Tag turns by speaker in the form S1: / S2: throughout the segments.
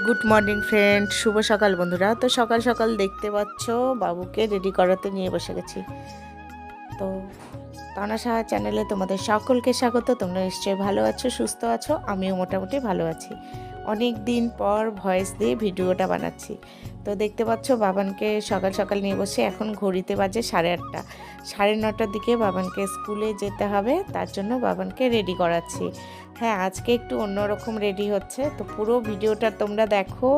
S1: Good morning friend, শুভ সকাল বন্ধুরা। তো সকাল সকাল দেখতে পাচ্ছ বাবুকে রেডি করাতে নিয়ে বসে গেছি। তো তানাশা চ্যানেলে তোমাদের সকলকে স্বাগত। তোমরা নিশ্চয়ই ভালো আছো, সুস্থ আছো। আমিও মোটামুটি ভালো আছি। অনেক দিন পর ভয়েস দিয়ে ভিডিওটা বানাচ্ছি। তো দেখতে পাচ্ছ বাবানকে সকাল সকাল নিয়ে বসে, এখন ঘড়িতে বাজে 8:30। 9:30টার দিকে বাবানকে স্কুলে যেতে হবে, তার জন্য বাবানকে রেডি করাচ্ছি। হ্যাঁ, আজকে একটু অন্যরকম রেডি হচ্ছে। তো পুরো ভিডিওটা তোমরা দেখো,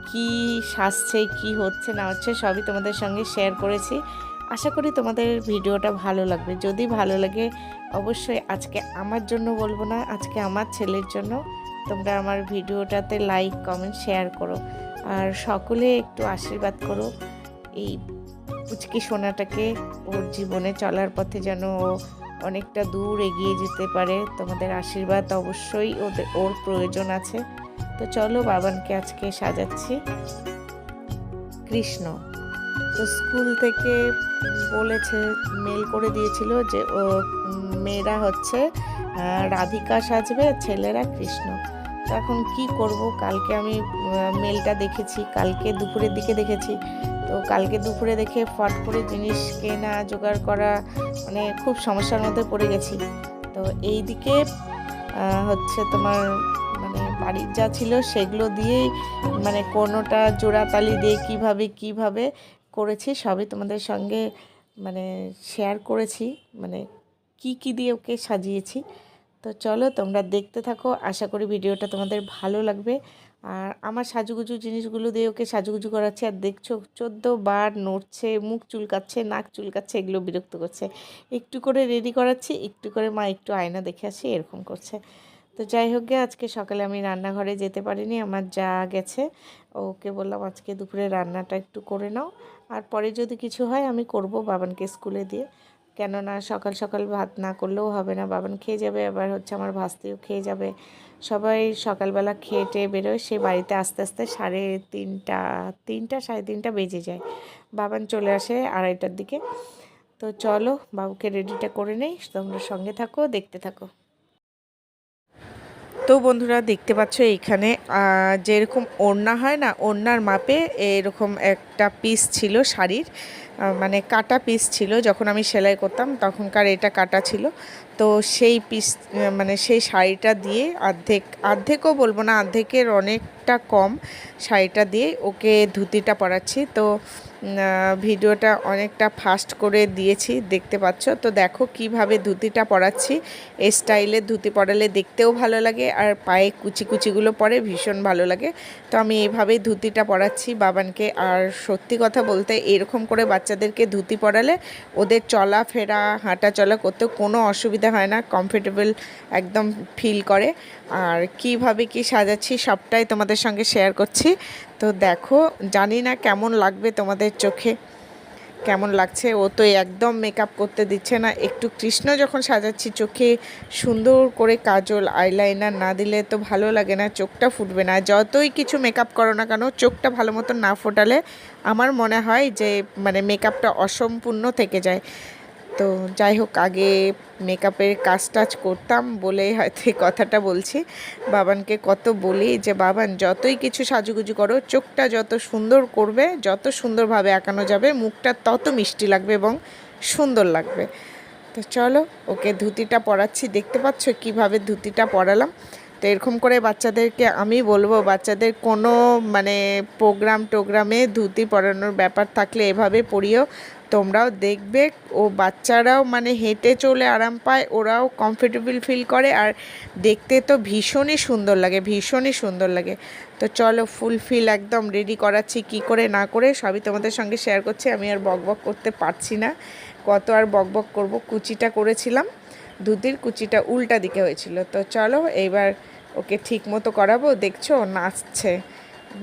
S1: কি সাজছে, কি হচ্ছে না হচ্ছে সবই তোমাদের সঙ্গে শেয়ার করেছি। আশা করি তোমাদের ভিডিওটা ভালো লাগবে। যদি ভালো লাগে অবশ্যই, আজকে আমার জন্য বলবো না, আজকে আমার ছেলের জন্য তোমরা আমার ভিডিওটাতে লাইক, কমেন্ট, শেয়ার করো। আর সকলে একটু আশীর্বাদ করো এই পুচকি সোনাটাকে, ওর জীবনে চলার পথে যেন ও অনেকটা দূর এগিয়ে যেতে পারে। তোমাদের আশীর্বাদ অবশ্যই ওর প্রয়োজন আছে। তো চলো বাবানকে আজকে সাজাচ্ছি। কৃষ্ণ তো স্কুল থেকে বলেছে, মেল করে দিয়েছিল যে ও মেয়েরা হচ্ছে রাধিকা সাজবে, ছেলেরা কৃষ্ণ। তো এখন কি করব, কালকে আমি মেলটা দেখেছি, কালকে দুপুরের দিকে দেখেছি। তো কালকে দুপুরে দেখে ফট করে জিনিস কেনা জোগাড় করা, মানে খুব সমস্যার মধ্যে পড়ে গেছি। তো এই দিকে হচ্ছে তোমার মানে বাড়ির যা ছিল সেগুলো দিয়েই, মানে কোনোটা জোড়াতালি দিয়ে কিভাবে করেছি সবই তোমাদের সঙ্গে মানে শেয়ার করেছি, মানে কি দিয়ে ওকে সাজিয়েছি। তো চলো তোমরা দেখতে থাকো, আশা করি ভিডিওটা তোমাদের ভালো লাগবে। আর আমার সাজুগুজু জিনিসগুলো দিয়ে ওকে সাজুগুজু করাচ্ছে, আর দেখছো 14 বার নড়ছে, মুখ চুলকাচ্ছে, নাক চুলকাচ্ছে, এগুলো বিরক্ত করছে। একটু করে রেডি করাচ্ছি, একটু করে মা একটু আয়না দেখে আসি, এরকম করছে। তো যাই হোক গে, আজকে সকালে আমি রান্নাঘরে যেতে পারিনি, আমার যা গেছে। ওকে বললাম আজকে দুপুরে রান্নাটা একটু করে নাও, আর পরে যদি কিছু হয় আমি করব বাবানকে স্কুলে দিয়ে। কেননা সকাল সকাল ভাত না করলেও হবে না, বাবান খেয়ে যাবে, আবার হচ্ছে আমার ভাস্তিও খেয়ে যাবে। সবাই সকালবেলা খেয়ে টেয়ে বেরোয়, সে বাড়িতে আস্তে আস্তে 3:30, 3:30 বেজে যায়। বাবান চলে আসে 2:30টার দিকে। তো চলো বাবুকে রেডিটা করে নেই, তোমরা সঙ্গে থাকো, দেখতে থাকো। তো বন্ধুরা দেখতে পাচ্ছ এইখানে যেরকম ওড়না হয় না, ওড়নার মাপে এরকম একটা পিস ছিল শাড়ির, মানে কাটা পিস ছিল। যখন আমি সেলাই করতাম তখনকার এটা কাটা ছিল। তো সেই পিস, মানে সেই শাড়িটা দিয়ে অর্ধেকও বলবো না, অর্ধেকের অনেকটা কম শাড়িটা দিয়ে ওকে ধুতিটা পরাচ্ছি। তো ভিডিওটা অনেকটা ফাস্ট করে দিয়েছি, দেখতে পাচ্ছ। তো দেখো কিভাবে ধুতিটা পরাচ্ছি। এই স্টাইলের ধুতি পরালে দেখতেও ভালো লাগে, আর পায়ে কুচিগুলো পরে ভীষণ ভালো লাগে। তো আমি এইভাবেই ধুতিটা পরাচ্ছি বাবানকে। আর সত্যি কথা বলতে, এরকম করে বাচ্চাদেরকে ধুতি পরালে ওদের চলাফেরা, হাঁটা চলা করতেও কোনো অসুবিধা হয় না, কমফোর্টেবল একদম ফিল করে। আর কিভাবে কি সাজাচ্ছি সবটাই তোমাদের সঙ্গে শেয়ার করছি। তো দেখো, জানি না কেমন লাগবে তোমাদের চোখে, কেমন লাগছে। ও তো একদম মেকআপ করতে দিচ্ছে না। একটু কৃষ্ণ যখন সাজাচ্ছি, চোখে সুন্দর করে কাজল, আইলাইনার না দিলে তো ভালো লাগে না, চোখটা ফুটবে না। যতই কিছু মেকআপ করো না কেন, চোখটা ভালো মতো না ফোটালে আমার মনে হয় যে মানে মেকআপটা অসম্পূর্ণ থেকে যায়। তো যাই হোক, আগে মেকআপের কাজ করতাম বলেই হয়তো এই কথাটা বলছি। বাবানকে কত বলি যে বাবান যতই কিছু সাজুগুজু করো, চোখটা যত সুন্দর করবে, যত সুন্দরভাবে আঁকানো যাবে, মুখটা তত মিষ্টি লাগবে এবং সুন্দর লাগবে। তো চলো ওকে ধুতিটা পরাচ্ছি, দেখতে পাচ্ছ কিভাবে ধুতিটা পরালাম। তো এরকম করে বাচ্চাদেরকে আমি বলবো, বাচ্চাদের কোনো মানে টোগ্রামে ধুতি পরানোর ব্যাপার থাকলে এভাবে পরিও। তোমরাও দেখবে ও বাচ্চারাও মানে হেঁটে চলে আরাম পায়, ওরাও কমফোর্টেবল ফিল করে, আর দেখতে তো ভীষণই সুন্দর লাগে, ভীষণই সুন্দর লাগে। তো চলো ফুলফিল একদম রেডি করাচ্ছি, কি করে না করে সবই তোমাদের সঙ্গে শেয়ার করছি। আমি আর বকবক করতে পারছি না, কত আর বকবক করব। কুচিটা করেছিলাম, ধুতির কুচিটা উল্টা দিকে হয়েছিল। তো চলো এইবার ওকে ঠিক মতো করাবো। দেখছো নাচছে,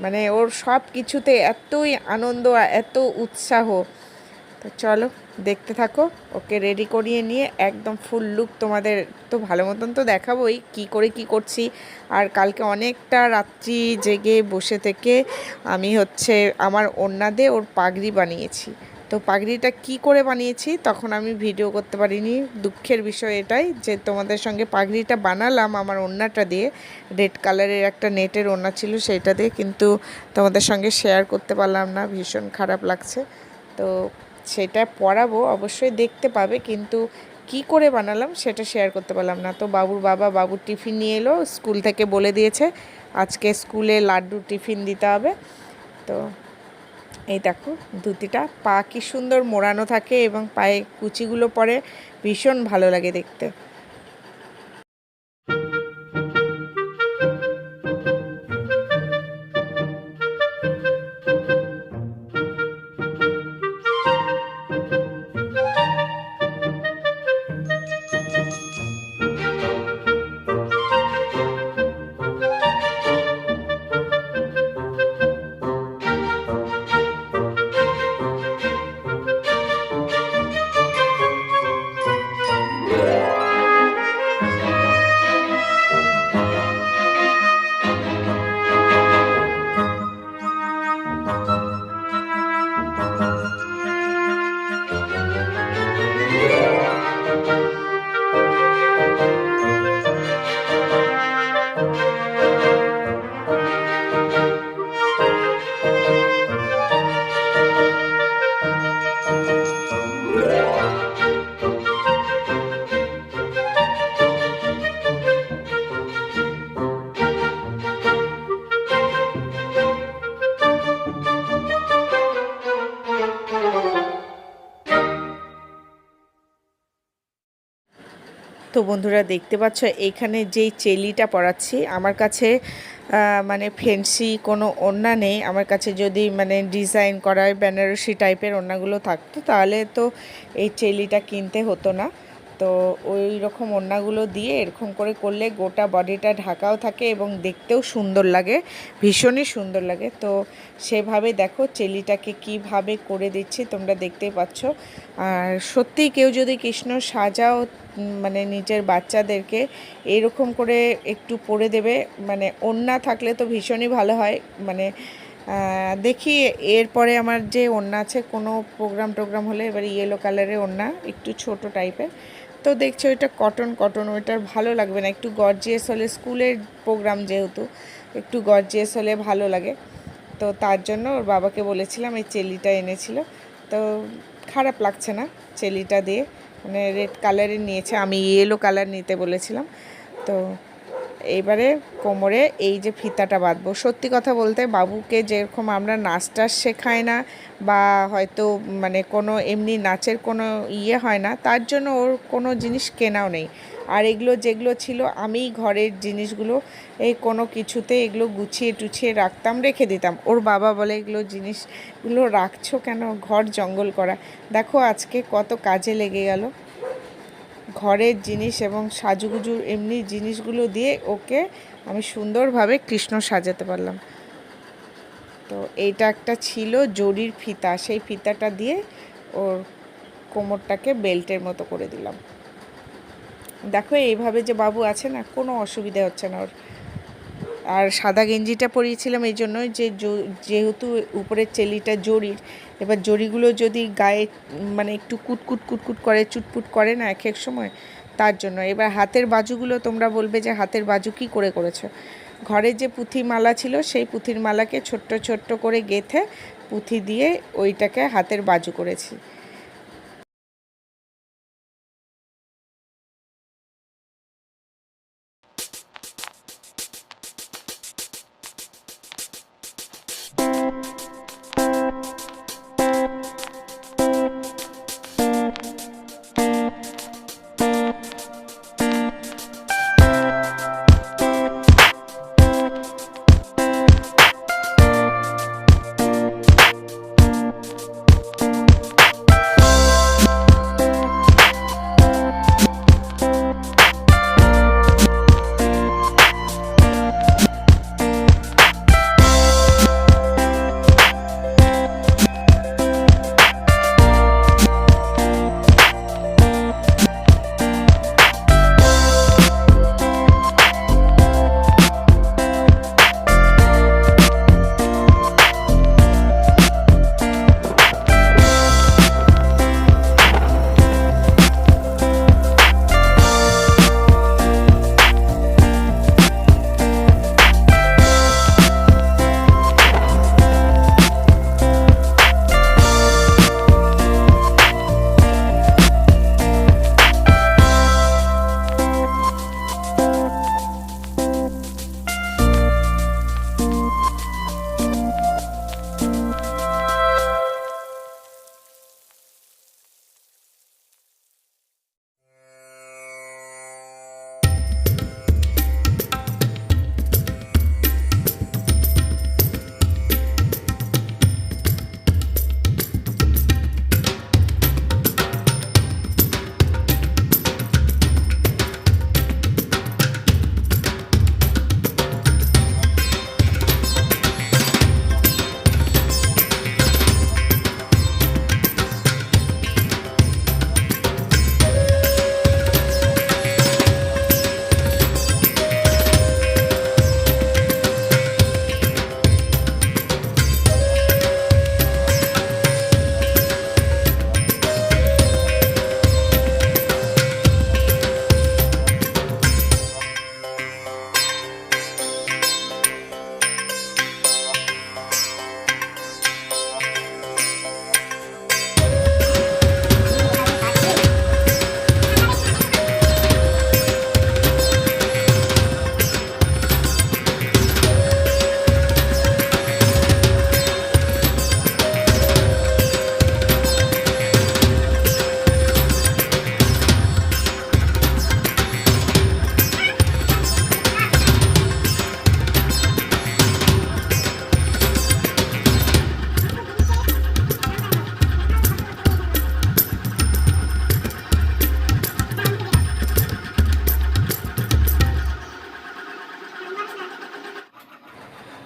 S1: মানে ওর সব কিছুতে এতই আনন্দ, এত উৎসাহ। তো চলো দেখতে থাকো, ওকে রেডি করিয়ে নিয়ে একদম ফুল লুক তোমাদের তো ভালো মতন তো দেখাবোই কি করে কি করছি। আর কালকে অনেকটা রাত্রি জেগে বসে থেকে আমি হচ্ছে আমার ওড়না দিয়ে ওর পাগড়ি বানিয়েছি। তো তো পাগড়িটা কি করে বানিয়েছি তখন আমি ভিডিও করতে পারিনি, দুঃখের বিষয় এটাই যে তোমাদের সঙ্গে পাগড়িটা বানালাম আমার ওড়নাটা দিয়ে, রেড কালারের একটা নেটের ওড়না ছিল সেটা দিয়ে, কিন্তু তোমাদের সঙ্গে শেয়ার করতে পারলাম না, ভীষণ খারাপ লাগছে। তো সেটা পরাবো, অবশ্যই দেখতে পাবে, কিন্তু কি করে বানালাম সেটা শেয়ার করতে পারলাম না। তো বাবুর বাবা বাবুর টিফিন নিয়ে এলো, স্কুল থেকে বলে দিয়েছে আজকে স্কুলে লাড্ডু টিফিন দিতে হবে। তো এই দেখো ধুতিটা পা কি সুন্দর মোড়ানো থাকে এবং পায়ে কুচিগুলো পরে, ভীষণ ভালো লাগে দেখতে। তো বন্ধুরা দেখতে পাচ্ছ এইখানে যেই চেলিটা পরাচ্ছি, আমার কাছে মানে ফ্যান্সি কোনো ওড়না নেই। আমার কাছে যদি মানে ডিজাইন করা বেনারসি টাইপের ওড়নাগুলো থাকতো তাহলে তো এই চেলিটা কিনতে হতো না। তো ওই রকম ওড়নাগুলো দিয়ে এরকম করে করলে গোটা বডিটা ঢাকাও থাকে এবং দেখতেও সুন্দর লাগে, ভীষণই সুন্দর লাগে। তো সেভাবে দেখো চেলিটাকে কিভাবে করে দিচ্ছি তোমরা দেখতেই পাচ্ছ। আর সত্যিই কেউ যদি কৃষ্ণ সাজাও মানে নিজের বাচ্চাদেরকে এরকম করে একটু পরে দেবে, মানে ওড়না থাকলে তো ভীষণই ভালো হয়। মানে দেখি এরপরে আমার যে ওড়না আছে কোনো প্রোগ্রাম হলে, এবার ইয়েলো কালারের ওড়না একটু ছোট টাইপের, তো দেখছি ওইটা কটন ওইটার ভালো লাগবে না, একটু গর্জিয়াস হলে, স্কুলের প্রোগ্রাম যেহেতু একটু গর্জিয়াস হলে ভালো লাগে। তো তার জন্য ওর বাবাকে বলেছিলাম এই চেলিটা এনেছিল, তো খারাপ লাগছে না চেলিটা দিয়ে, মানে রেড কালারের নিয়েছে, আমি ইয়েলো কালার নিতে বলেছিলাম। তো এইবারে কোমরে এই যে ফিতাটা বাঁধবো। সত্যি কথা বলতে বাবুকে যেরকম আমরা নাচ টাচ শেখাই না বা হয়তো মানে কোনো এমনি নাচের কোনো ইয়ে হয় না, তার জন্য ওর কোনো জিনিস কেনাও নেই। আর এগুলো যেগুলো ছিল আমি ঘরের জিনিসগুলো এই কোনো কিছুতে এগুলো গুছিয়ে টুছিয়ে রাখতাম, রেখে দিতাম। ওর বাবা বলে এগুলো জিনিসগুলো রাখছো কেন, ঘর জঙ্গল করা। দেখো আজকে কত কাজে লেগে গেল ঘরের জিনিস এবং সাজুগুজুর এমনি জিনিসগুলো দিয়ে ওকে আমি সুন্দরভাবে কৃষ্ণ সাজাতে পারলাম। তো এইটা একটা ছিল জরির ফিতা, সেই ফিতাটা দিয়ে ওর কোমরটাকে বেল্টের মতো করে দিলাম। দেখো এইভাবে যে বাবু আছে না, কোনো অসুবিধা হচ্ছে না ওর। আর সাদা গেঞ্জিটা পরিয়েছিলাম এই জন্যই যে যেহেতু উপরের চেলিটা জরির, এবার জরিগুলো যদি গায়ে মানে একটু কুটকুট করে, চুটপুট করে না এক এক সময়, তার জন্য। এবার হাতের বাজুগুলো তোমরা বলবে যে হাতের বাজু কী করে করেছো। ঘরের যে পুঁথি মালা ছিল সেই পুঁথির মালাকে ছোট্ট করে গেঁথে পুঁথি দিয়ে ওইটাকে হাতের বাজু করেছি।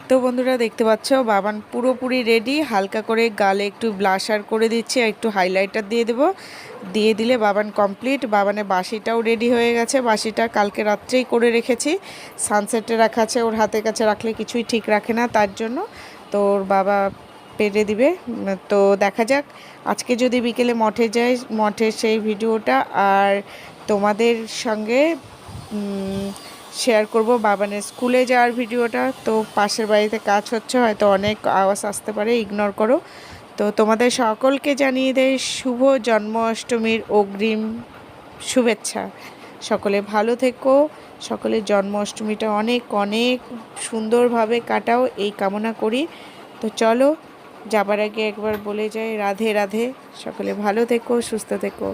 S1: তো বন্ধুরা দেখতে পাচ্ছ বাবান পুরোপুরি রেডি। হালকা করে গালে একটু ব্লাশার করে দিচ্ছি, একটু হাইলাইটার দিয়ে দেবো। দিয়ে দিলে বাবান কমপ্লিট। বাবানের বাসিটাও রেডি হয়ে গেছে। বাসিটা কালকে রাত্রেই করে রেখেছি, সানসেটে রাখা আছে। ওর হাতের কাছে রাখলে কিছুই ঠিক রাখে না, তার জন্য তো ওর বাবা পেরে দিবে। তো দেখা যাক আজকে যদি বিকেলে মঠে যাই, মঠের সেই ভিডিওটা আর তোমাদের সঙ্গে শেয়ার করব বাবানের স্কুলে যাওয়ার ভিডিওটা। তো পাশের বাড়িতে কাজ হচ্ছে, হয়তো অনেক আওয়াজ আসতে পারে, ইগনোর করো। তো তোমাদের সকলকে জানিয়ে দেয় শুভ জন্মাষ্টমীর অগ্রিম শুভেচ্ছা। সকলে ভালো থেকো, সকলের জন্মাষ্টমীটা অনেক অনেক সুন্দরভাবে কাটাও এই কামনা করি। তো চলো যাবার আগে একবার বলে যাই রাধে রাধে। সকলে ভালো থেকো, সুস্থ থেকো।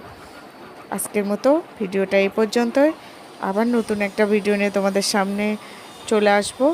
S1: আজকের মতো ভিডিওটা এই পর্যন্তই। আবার নতুন একটা ভিডিও নিয়ে তোমাদের সামনে চলে আসবো।